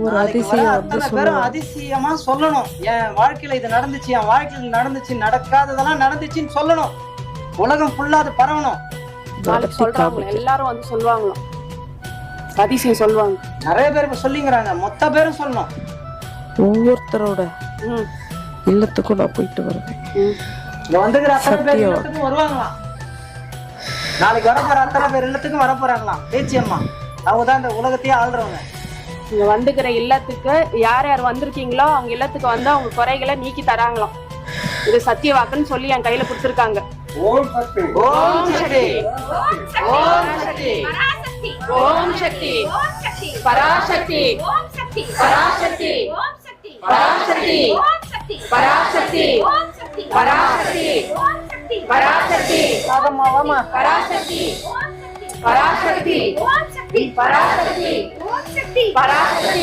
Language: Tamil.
ஒரு நாளைக்கு வர அதிசயம் வந்து அத்தனை பேரும் சொல்லுவாங்க. அதிசயமா சொல்லணும். என் வாழ்க்கையில இது நடந்துச்சு, என் வாழ்க்கையில நடந்துச்சு, நடக்காததெல்லாம் நடந்துச்சுன்னு சொல்லணும். உலகம் ஃபுல்லா அது பரவணும். நாளைக்கு நடத்தி சொல்றாங்க காமிக்கணும். எல்லாரும் வந்து சொல்லுவாங்களாம், அதிசயம் சொல்லுவாங்க. நிறைய பேர் இப்ப சொல்லிங்கிறாங்க. மொத்த பேரும் சொல்லணும். ஒவ்வொருத்தரோட ம், இல்லத்துக்கும் நான் போயிட்டு வருவேன். ம். இங்க வந்துக்கிற அத்தனை பேர் சத்தியம். இல்லத்துக்கும் வருவாங்களாம். நாளைக்கு வரப்போற அத்தனை பேர் இல்லத்துக்கும் வரப்போறாங்களாம். பேச்சியம்மா அவங்க தான் இந்த உலகத்தையே ஆள்றவங்க. இங்க வந்துக்கிற இல்லத்துக்கு யார் யார் வந்திருக்கீங்களோ அவங்க இல்லத்துக்கு வந்து அவங்க குறைகளை நீக்கி தராங்களாம். இது சத்திய வாக்குன்னு சொல்லி என் கையில கொடுத்துருக்காங்க. ஓம் சக்தி, ஓம் சக்தி, ஓம் சக்தி, ஓம் சக்தி, பராசக்தி, பராசக்தி, பராசக்தி, பராசக்தி, பராசக்தி, பராசக்தி, ஆகமாவமா பராசக்தி, பராசக்தி, பராசக்தி, பராசக்தி, பராசக்தி.